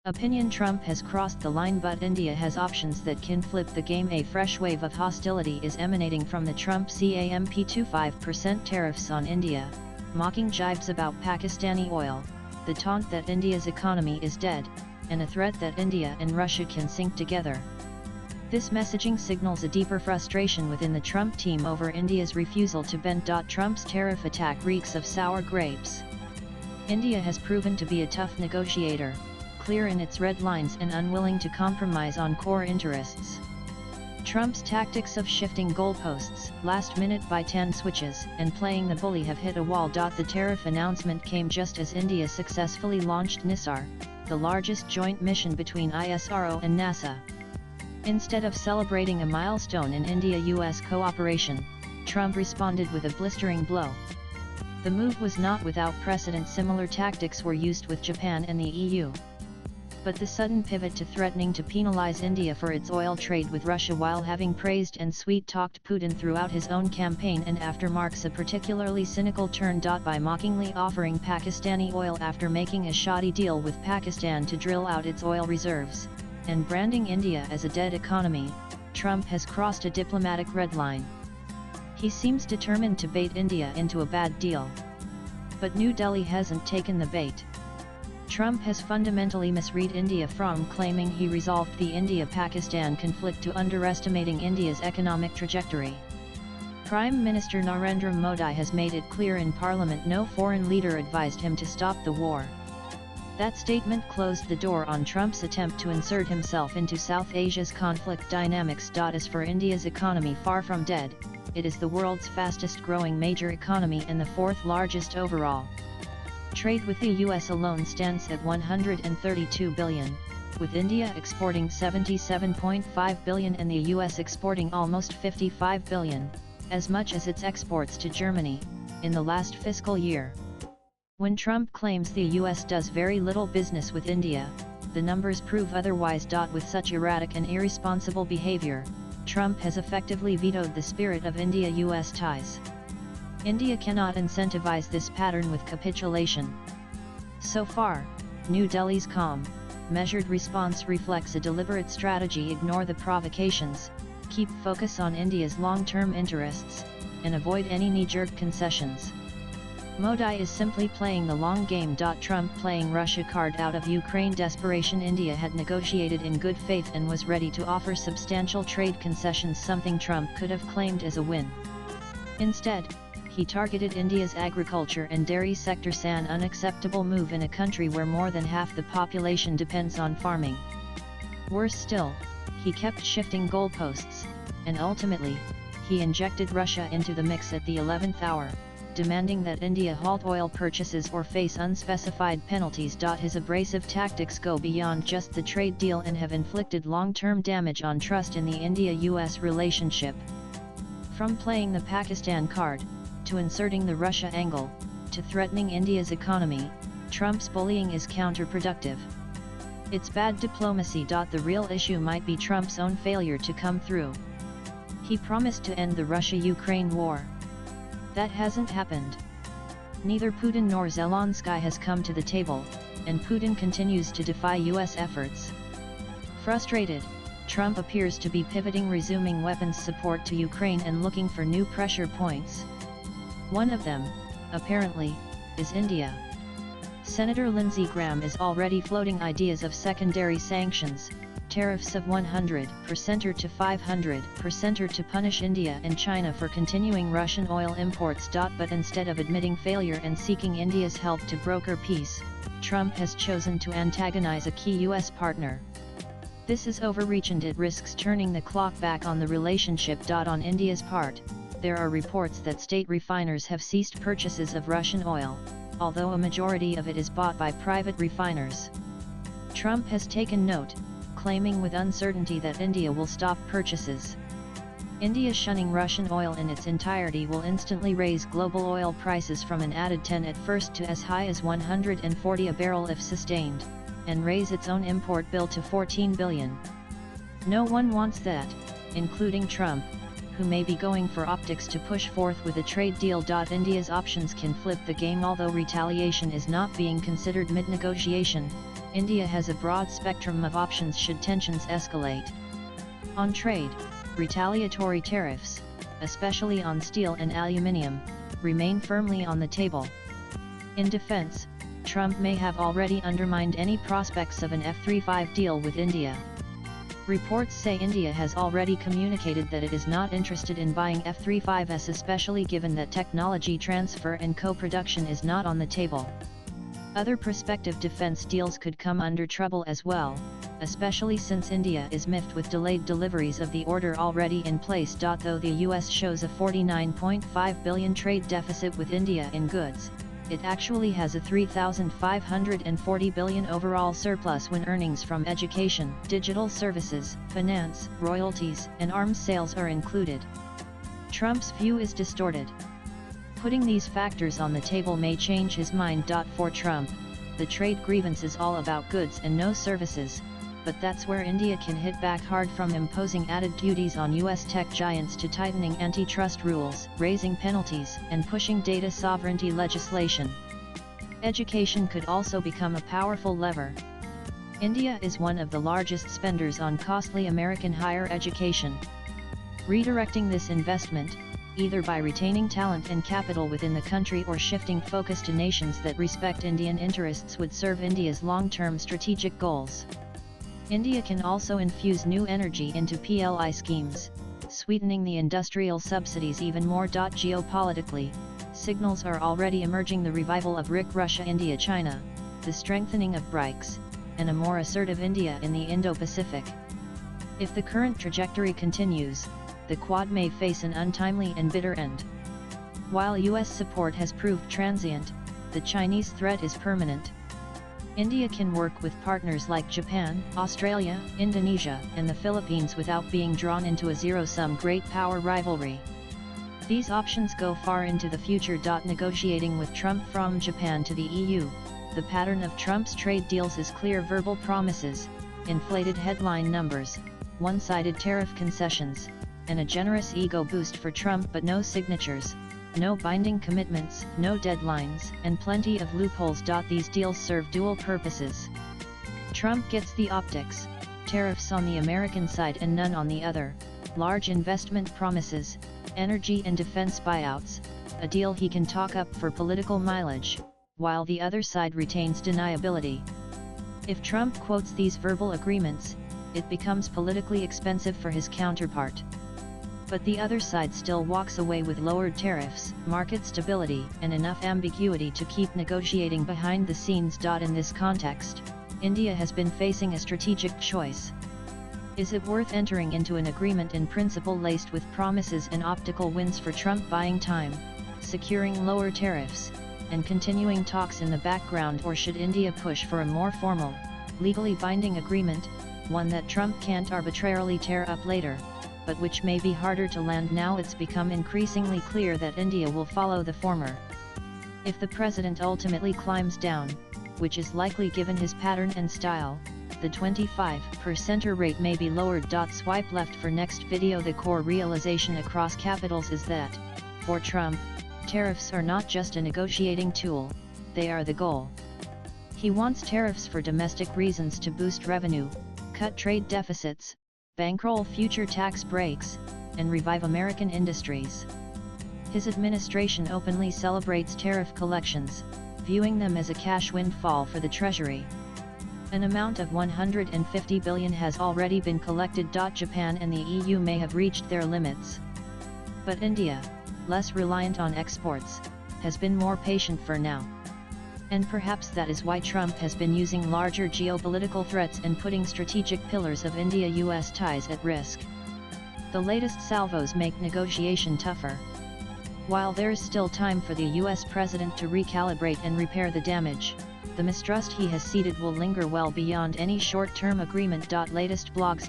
Opinion: Trump has crossed the line, but India has options that can flip the game. A fresh wave of hostility is emanating from the Trump camp. 25% tariffs on India, mocking jibes about Pakistani oil, the taunt that India's economy is dead, and a threat that India and Russia can sink together. This messaging signals a deeper frustration within the Trump team over India's refusal to bend. Trump's tariff attack reeks of sour grapes. India has proven to be a tough negotiator, clear in its red lines and unwilling to compromise on core interests. Trump's tactics of shifting goalposts, last-minute buy-10 switches, and playing the bully have hit a wall. The tariff announcement came just as India successfully launched NISAR, the largest joint mission between ISRO and NASA. Instead of celebrating a milestone in India-US cooperation, Trump responded with a blistering blow. The move was not without precedent. Similar tactics were used with Japan and the EU. But the sudden pivot to threatening to penalize India for its oil trade with Russia, while having praised and sweet-talked Putin throughout his own campaign and after, marks a particularly cynical turn. By mockingly offering Pakistani oil after making a shoddy deal with Pakistan to drill out its oil reserves, and branding India as a dead economy, Trump has crossed a diplomatic red line. He seems determined to bait India into a bad deal. But New Delhi hasn't taken the bait. Trump has fundamentally misread India, from claiming he resolved the India-Pakistan conflict to underestimating India's economic trajectory. Prime Minister Narendra Modi has made it clear in Parliament no foreign leader advised him to stop the war. That statement closed the door on Trump's attempt to insert himself into South Asia's conflict dynamics. As for India's economy, far from dead, it is the world's fastest growing major economy and the fourth largest overall. Trade with the US alone stands at $132 billion, with India exporting $77.5 billion and the US exporting almost $55 billion, as much as its exports to Germany, in the last fiscal year. When Trump claims the US does very little business with India, the numbers prove otherwise. With such erratic and irresponsible behavior, Trump has effectively vetoed the spirit of India-US ties. India cannot incentivize this pattern with capitulation. So far, New Delhi's calm, measured response reflects a deliberate strategy: ignore the provocations, keep focus on India's long-term interests, and avoid any knee-jerk concessions. Modi is simply playing the long game. Trump playing Russia card out of Ukraine desperation. India had negotiated in good faith and was ready to offer substantial trade concessions, something Trump could have claimed as a win. Instead, he targeted India's agriculture and dairy sectors, an unacceptable move in a country where more than half the population depends on farming. Worse still, he kept shifting goalposts, and ultimately, he injected Russia into the mix at the 11th hour, demanding that India halt oil purchases or face unspecified penalties. His abrasive tactics go beyond just the trade deal and have inflicted long-term damage on trust in the India-US relationship. From playing the Pakistan card, to inserting the Russia angle, to threatening India's economy, Trump's bullying is counterproductive. It's bad diplomacy. The real issue might be Trump's own failure to come through. He promised to end the Russia-Ukraine war. That hasn't happened. Neither Putin nor Zelensky has come to the table, and Putin continues to defy US efforts. Frustrated, Trump appears to be pivoting, resuming weapons support to Ukraine and looking for new pressure points. One of them, apparently, is India. Senator Lindsey Graham is already floating ideas of secondary sanctions, tariffs of 100% to 500% to punish India and China for continuing Russian oil imports. But instead of admitting failure and seeking India's help to broker peace, Trump has chosen to antagonize a key US partner. This is overreach and it risks turning the clock back on the relationship. On India's part, there are reports that state refiners have ceased purchases of Russian oil, although a majority of it is bought by private refiners. Trump has taken note, claiming with uncertainty that India will stop purchases. India shunning Russian oil in its entirety will instantly raise global oil prices from an added 10 at first to as high as 140 a barrel if sustained, and raise its own import bill to $14 billion. No one wants that, including Trump, who may be going for optics to push forth with a trade deal. India's options can flip the game. Although retaliation is not being considered mid-negotiation, India has a broad spectrum of options should tensions escalate. On trade, retaliatory tariffs, especially on steel and aluminium, remain firmly on the table. In defense, Trump may have already undermined any prospects of an F-35 deal with India. Reports say India has already communicated that it is not interested in buying F-35s, especially given that technology transfer and co-production is not on the table. Other prospective defense deals could come under trouble as well, especially since India is miffed with delayed deliveries of the order already in place. Though the US shows a $49.5 billion trade deficit with India in goods, it actually has a $3,540 billion overall surplus when earnings from education, digital services, finance, royalties, and arms sales are included. Trump's view is distorted. Putting these factors on the table may change his mind. For Trump, the trade grievance is all about goods and no services, but that's where India can hit back hard, from imposing added duties on US tech giants to tightening antitrust rules, raising penalties, and pushing data sovereignty legislation. Education could also become a powerful lever. India is one of the largest spenders on costly American higher education. Redirecting this investment, either by retaining talent and capital within the country or shifting focus to nations that respect Indian interests, would serve India's long-term strategic goals. India can also infuse new energy into PLI schemes, sweetening the industrial subsidies even more. Geopolitically, signals are already emerging: the revival of RIC Russia-India-China, the strengthening of BRICS, and a more assertive India in the Indo-Pacific. If the current trajectory continues, the Quad may face an untimely and bitter end. While US support has proved transient, the Chinese threat is permanent. India can work with partners like Japan, Australia, Indonesia, and the Philippines without being drawn into a zero-sum great power rivalry. These options go far into the future. Negotiating with Trump from Japan to the EU, the pattern of Trump's trade deals is clear: verbal promises, inflated headline numbers, one-sided tariff concessions, and a generous ego boost for Trump, but no signatures, no binding commitments, no deadlines, and plenty of loopholes. These deals serve dual purposes. Trump gets the optics, tariffs on the American side and none on the other, large investment promises, energy and defense buyouts, a deal he can talk up for political mileage, while the other side retains deniability. If Trump quotes these verbal agreements, it becomes politically expensive for his counterpart. But the other side still walks away with lowered tariffs, market stability, and enough ambiguity to keep negotiating behind the scenes. In this context, India has been facing a strategic choice. Is it worth entering into an agreement in principle laced with promises and optical wins for Trump, buying time, securing lower tariffs, and continuing talks in the background, or should India push for a more formal, legally binding agreement, one that Trump can't arbitrarily tear up later, but which may be harder to land now? It's become increasingly clear that India will follow the former. If the president ultimately climbs down, which is likely given his pattern and style, the 25% rate may be lowered. Swipe left for next video. The core realization across capitals is that, for Trump, tariffs are not just a negotiating tool, they are the goal. He wants tariffs for domestic reasons, to boost revenue, cut trade deficits, bankroll future tax breaks, and revive American industries. His administration openly celebrates tariff collections, viewing them as a cash windfall for the Treasury. An amount of $150 billion has already been collected. Japan and the EU may have reached their limits. But India, less reliant on exports, has been more patient for now. And perhaps that is why Trump has been using larger geopolitical threats and putting strategic pillars of India-US ties at risk. The latest salvos make negotiation tougher. While there is still time for the US president to recalibrate and repair the damage, the mistrust he has seeded will linger well beyond any short-term agreement. Latest blogs.